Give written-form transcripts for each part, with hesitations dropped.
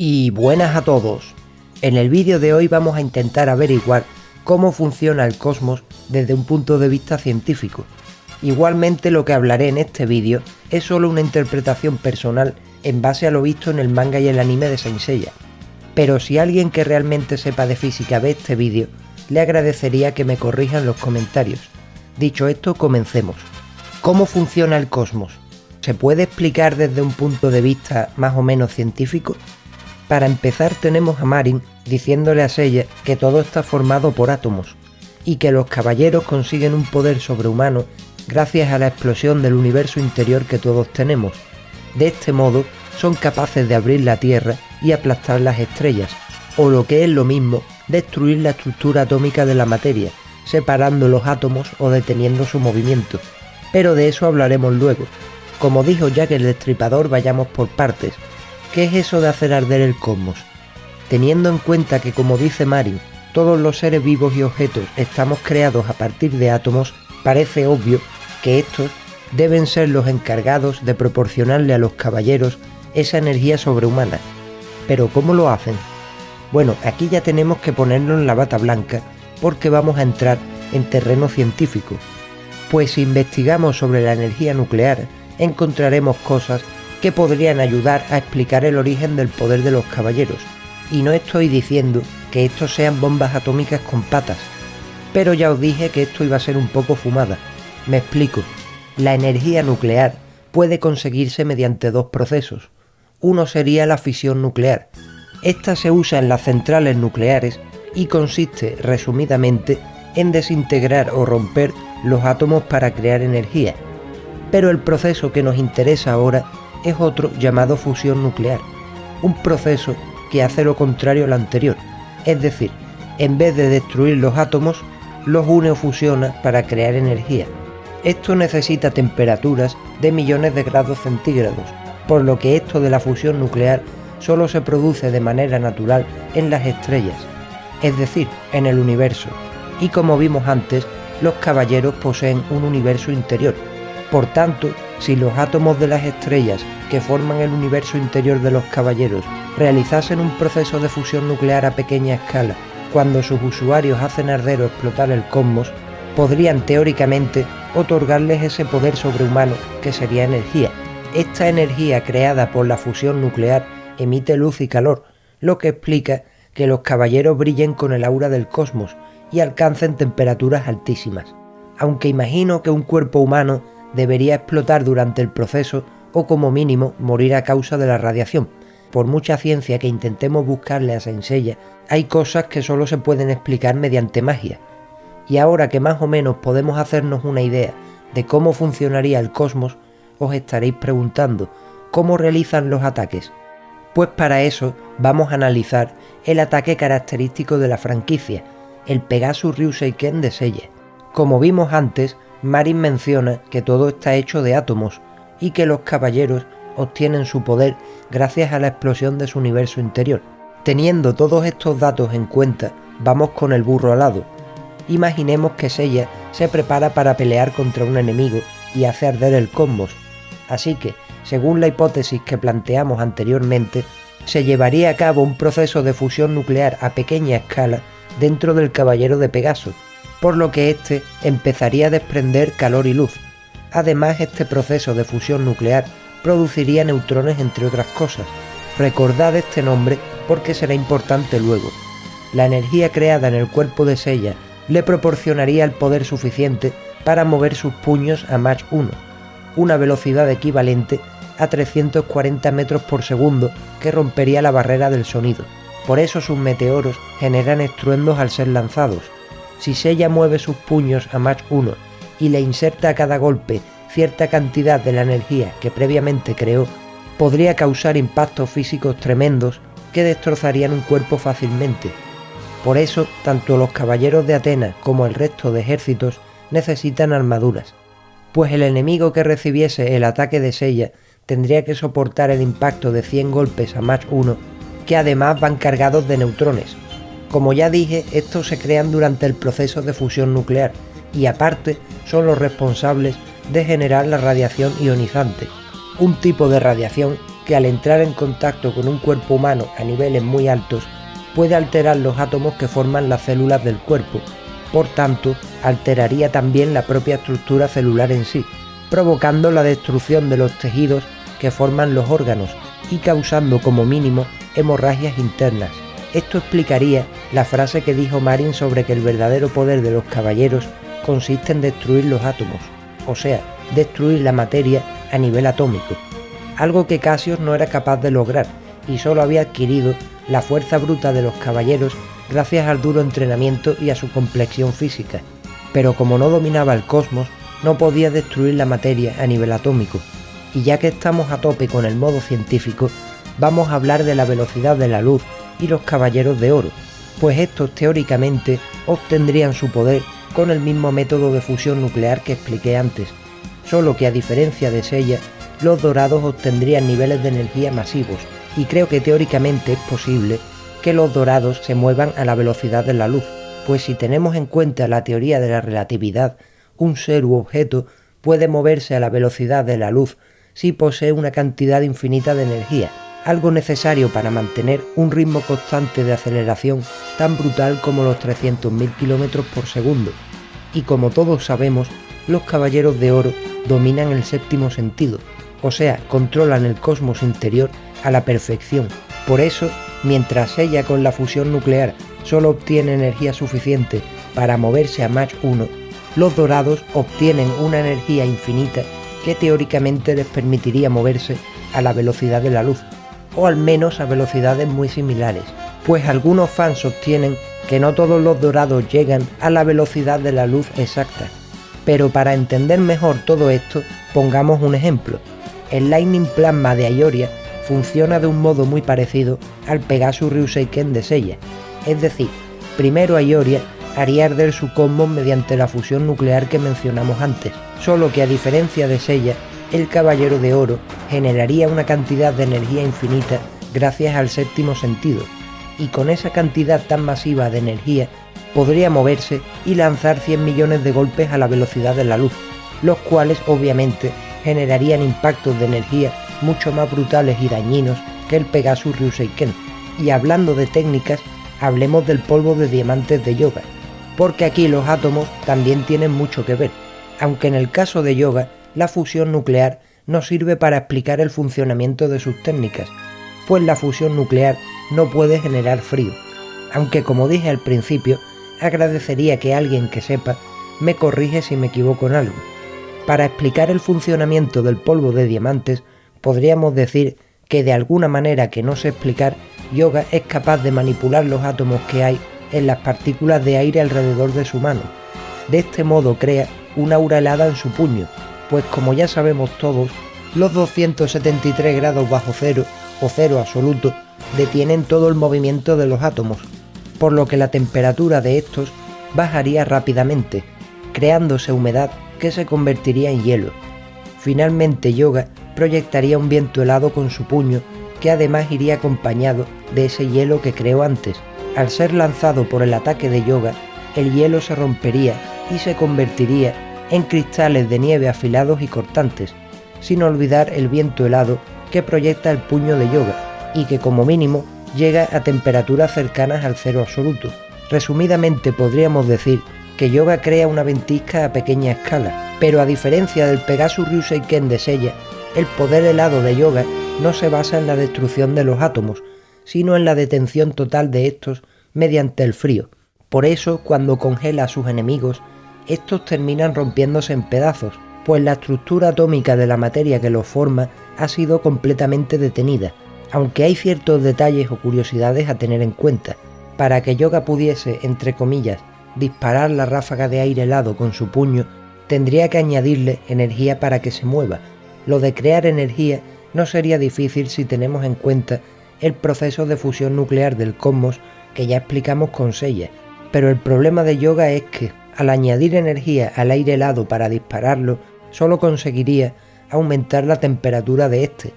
Y buenas a todos. En el vídeo de hoy vamos a intentar averiguar cómo funciona el cosmos desde un punto de vista científico. Igualmente lo que hablaré en este vídeo es solo una interpretación personal en base a lo visto en el manga y el anime de Saint Seiya. Pero si alguien que realmente sepa de física ve este vídeo, le agradecería que me corrija en los comentarios. Dicho esto, comencemos. ¿Cómo funciona el cosmos? ¿Se puede explicar desde un punto de vista más o menos científico? Para empezar tenemos a Marin diciéndole a Seiya que todo está formado por átomos y que los caballeros consiguen un poder sobrehumano gracias a la explosión del universo interior que todos tenemos. De este modo son capaces de abrir la Tierra y aplastar las estrellas, o lo que es lo mismo, destruir la estructura atómica de la materia, separando los átomos o deteniendo su movimiento. Pero de eso hablaremos luego. Como dijo Jack el Destripador, vayamos por partes. ¿Qué es eso de hacer arder el cosmos? Teniendo en cuenta que, como dice Marin, todos los seres vivos y objetos estamos creados a partir de átomos, parece obvio que estos deben ser los encargados de proporcionarle a los caballeros esa energía sobrehumana. ¿Pero cómo lo hacen? Bueno, aquí ya tenemos que ponernos la bata blanca porque vamos a entrar en terreno científico. Pues si investigamos sobre la energía nuclear, encontraremos cosas que podrían ayudar a explicar el origen del poder de los caballeros. Y no estoy diciendo que estos sean bombas atómicas con patas, pero ya os dije que esto iba a ser un poco fumada. Me explico. La energía nuclear puede conseguirse mediante dos procesos. Uno sería la fisión nuclear. Esta se usa en las centrales nucleares y consiste, resumidamente, en desintegrar o romper los átomos para crear energía. Pero el proceso que nos interesa ahora es otro llamado fusión nuclear, un proceso que hace lo contrario al anterior, es decir, en vez de destruir los átomos, los une o fusiona para crear energía. Esto necesita temperaturas de millones de grados centígrados, por lo que esto de la fusión nuclear solo se produce de manera natural en las estrellas, es decir, en el universo, y como vimos antes, los caballeros poseen un universo interior. Por tanto, si los átomos de las estrellas que forman el universo interior de los caballeros realizasen un proceso de fusión nuclear a pequeña escala, cuando sus usuarios hacen arder o explotar el cosmos, podrían teóricamente otorgarles ese poder sobrehumano que sería energía. Esta energía creada por la fusión nuclear emite luz y calor, lo que explica que los caballeros brillen con el aura del cosmos y alcancen temperaturas altísimas. Aunque imagino que un cuerpo humano debería explotar durante el proceso o como mínimo morir a causa de la radiación. Por mucha ciencia que intentemos buscarle a Saint Seiya, hay cosas que solo se pueden explicar mediante magia. Y ahora que más o menos podemos hacernos una idea de cómo funcionaría el cosmos, os estaréis preguntando, ¿cómo realizan los ataques? Pues para eso vamos a analizar el ataque característico de la franquicia, el Pegasus Ryuseiken de Seiya. Como vimos antes, Marin menciona que todo está hecho de átomos y que los caballeros obtienen su poder gracias a la explosión de su universo interior. Teniendo todos estos datos en cuenta, vamos con el burro alado. Imaginemos que Seiya se prepara para pelear contra un enemigo y hace arder el cosmos. Así que, según la hipótesis que planteamos anteriormente, se llevaría a cabo un proceso de fusión nuclear a pequeña escala dentro del caballero de Pegaso, por lo que éste empezaría a desprender calor y luz. Además, este proceso de fusión nuclear produciría neutrones, entre otras cosas. Recordad este nombre porque será importante luego. La energía creada en el cuerpo de Seiya le proporcionaría el poder suficiente para mover sus puños a Mach 1, una velocidad equivalente a 340 metros por segundo que rompería la barrera del sonido. Por eso sus meteoros generan estruendos al ser lanzados. Si Seiya mueve sus puños a Mach 1 y le inserta a cada golpe cierta cantidad de la energía que previamente creó, podría causar impactos físicos tremendos que destrozarían un cuerpo fácilmente. Por eso, tanto los caballeros de Atenas como el resto de ejércitos necesitan armaduras, pues el enemigo que recibiese el ataque de Seiya tendría que soportar el impacto de 100 golpes a Mach 1, que además van cargados de neutrones. Como ya dije, estos se crean durante el proceso de fusión nuclear y aparte son los responsables de generar la radiación ionizante, un tipo de radiación que al entrar en contacto con un cuerpo humano a niveles muy altos puede alterar los átomos que forman las células del cuerpo. Por tanto, alteraría también la propia estructura celular en sí, provocando la destrucción de los tejidos que forman los órganos y causando como mínimo hemorragias internas. Esto explicaría la frase que dijo Marin sobre que el verdadero poder de los caballeros consiste en destruir los átomos, o sea, destruir la materia a nivel atómico, algo que Cassius no era capaz de lograr y solo había adquirido la fuerza bruta de los caballeros gracias al duro entrenamiento y a su complexión física, pero como no dominaba el cosmos, no podía destruir la materia a nivel atómico. Y ya que estamos a tope con el modo científico, vamos a hablar de la velocidad de la luz y los caballeros de oro, pues estos teóricamente obtendrían su poder con el mismo método de fusión nuclear que expliqué antes, solo que a diferencia de Seiya, los dorados obtendrían niveles de energía masivos, y creo que teóricamente es posible que los dorados se muevan a la velocidad de la luz, pues si tenemos en cuenta la teoría de la relatividad, un ser u objeto puede moverse a la velocidad de la luz si posee una cantidad infinita de energía, algo necesario para mantener un ritmo constante de aceleración tan brutal como los 300.000 km por segundo. Y como todos sabemos, los caballeros de oro dominan el séptimo sentido, o sea, controlan el cosmos interior a la perfección. Por eso, mientras ella con la fusión nuclear solo obtiene energía suficiente para moverse a Mach 1, los dorados obtienen una energía infinita que teóricamente les permitiría moverse a la velocidad de la luz, o al menos a velocidades muy similares, pues algunos fans sostienen que no todos los dorados llegan a la velocidad de la luz exacta. Pero para entender mejor todo esto, pongamos un ejemplo. El Lightning Plasma de Aioria funciona de un modo muy parecido al Pegasus Ryuseiken de Seiya, es decir, primero Aioria haría arder su cosmos mediante la fusión nuclear que mencionamos antes, solo que a diferencia de Seiya, el Caballero de Oro generaría una cantidad de energía infinita gracias al séptimo sentido, y con esa cantidad tan masiva de energía podría moverse y lanzar 100 millones de golpes a la velocidad de la luz, los cuales obviamente generarían impactos de energía mucho más brutales y dañinos que el Pegasus Ryuseiken. Y hablando de técnicas, hablemos del polvo de diamantes de Yoga, porque aquí los átomos también tienen mucho que ver, aunque en el caso de Yoga la fusión nuclear no sirve para explicar el funcionamiento de sus técnicas, pues la fusión nuclear no puede generar frío, aunque como dije al principio, agradecería que alguien que sepa me corrige si me equivoco en algo. Para explicar el funcionamiento del polvo de diamantes, podríamos decir que de alguna manera que no sé explicar, Yoga es capaz de manipular los átomos que hay en las partículas de aire alrededor de su mano. De este modo crea una aura helada en su puño, pues como ya sabemos todos, los 273 grados bajo cero o cero absoluto detienen todo el movimiento de los átomos, por lo que la temperatura de estos bajaría rápidamente, creándose humedad que se convertiría en hielo. Finalmente Yoga proyectaría un viento helado con su puño, que además iría acompañado de ese hielo que creó antes. Al ser lanzado por el ataque de Yoga, el hielo se rompería y se convertiría en cristales de nieve afilados y cortantes, sin olvidar el viento helado que proyecta el puño de Yoga y que como mínimo llega a temperaturas cercanas al cero absoluto. Resumidamente podríamos decir que Yoga crea una ventisca a pequeña escala, pero a diferencia del Pegasus Ryuseiken de Seiya, el poder helado de Yoga no se basa en la destrucción de los átomos, sino en la detención total de estos mediante el frío. Por eso, cuando congela a sus enemigos, estos terminan rompiéndose en pedazos, pues la estructura atómica de la materia que los forma ha sido completamente detenida, aunque hay ciertos detalles o curiosidades a tener en cuenta. Para que Yoga pudiese, entre comillas, disparar la ráfaga de aire helado con su puño, tendría que añadirle energía para que se mueva. Lo de crear energía no sería difícil si tenemos en cuenta el proceso de fusión nuclear del cosmos que ya explicamos con Seiya, pero el problema de Yoga es que, al añadir energía al aire helado para dispararlo, solo conseguiría aumentar la temperatura de este.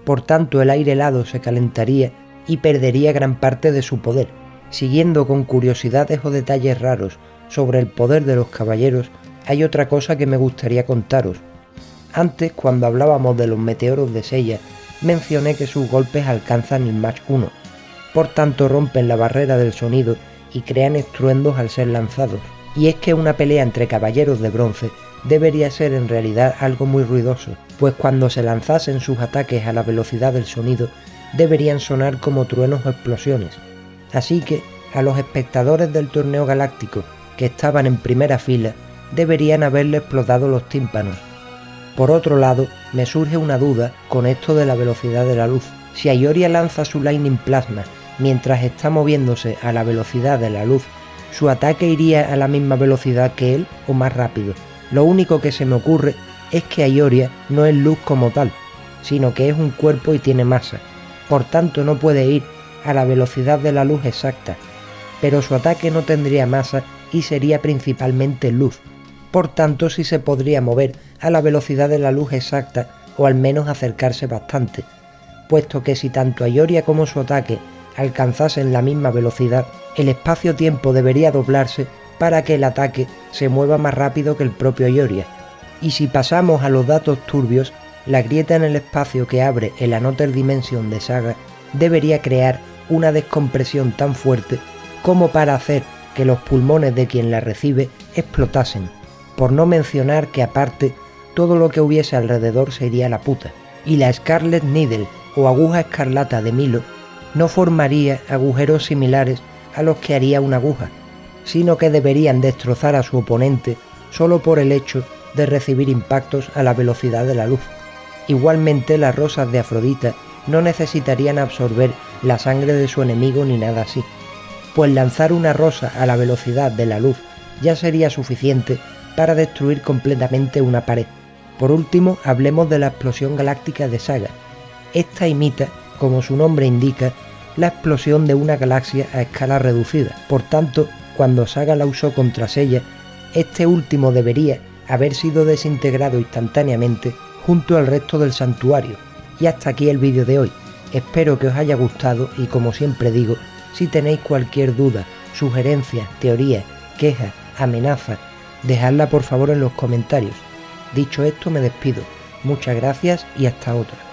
Por tanto, el aire helado se calentaría y perdería gran parte de su poder. Siguiendo con curiosidades o detalles raros sobre el poder de los caballeros, hay otra cosa que me gustaría contaros. Antes, cuando hablábamos de los meteoros de Seiya, mencioné que sus golpes alcanzan el Mach 1, por tanto rompen la barrera del sonido y crean estruendos al ser lanzados. Y es que una pelea entre caballeros de bronce debería ser en realidad algo muy ruidoso, pues cuando se lanzasen sus ataques a la velocidad del sonido deberían sonar como truenos o explosiones. Así que a los espectadores del torneo galáctico que estaban en primera fila deberían haberle explotado los tímpanos. Por otro lado, me surge una duda con esto de la velocidad de la luz. Si Aioria lanza su Lightning Plasma mientras está moviéndose a la velocidad de la luz, ¿su ataque iría a la misma velocidad que él o más rápido? Lo único que se me ocurre es que Aioria no es luz como tal, sino que es un cuerpo y tiene masa, por tanto no puede ir a la velocidad de la luz exacta, pero su ataque no tendría masa y sería principalmente luz, por tanto sí se podría mover a la velocidad de la luz exacta o al menos acercarse bastante, puesto que si tanto Aioria como su ataque alcanzasen la misma velocidad, el espacio-tiempo debería doblarse para que el ataque se mueva más rápido que el propio Aioria. Y si pasamos a los datos turbios, la grieta en el espacio que abre el Another Dimension de Saga debería crear una descompresión tan fuerte como para hacer que los pulmones de quien la recibe explotasen, por no mencionar que aparte todo lo que hubiese alrededor se iría a la puta, y la Scarlet Needle o aguja escarlata de Milo no formaría agujeros similares a los que haría una aguja, sino que deberían destrozar a su oponente solo por el hecho de recibir impactos a la velocidad de la luz. Igualmente las rosas de Afrodita no necesitarían absorber la sangre de su enemigo ni nada así, pues lanzar una rosa a la velocidad de la luz ya sería suficiente para destruir completamente una pared. Por último, hablemos de la explosión galáctica de Saga. Esta imita, como su nombre indica, la explosión de una galaxia a escala reducida. Por tanto, cuando Saga la usó contra Seiya, este último debería haber sido desintegrado instantáneamente junto al resto del santuario. Y hasta aquí el vídeo de hoy. Espero que os haya gustado y, como siempre digo, si tenéis cualquier duda, sugerencia, teoría, queja, amenaza, dejadla por favor en los comentarios. Dicho esto, me despido. Muchas gracias y hasta otra.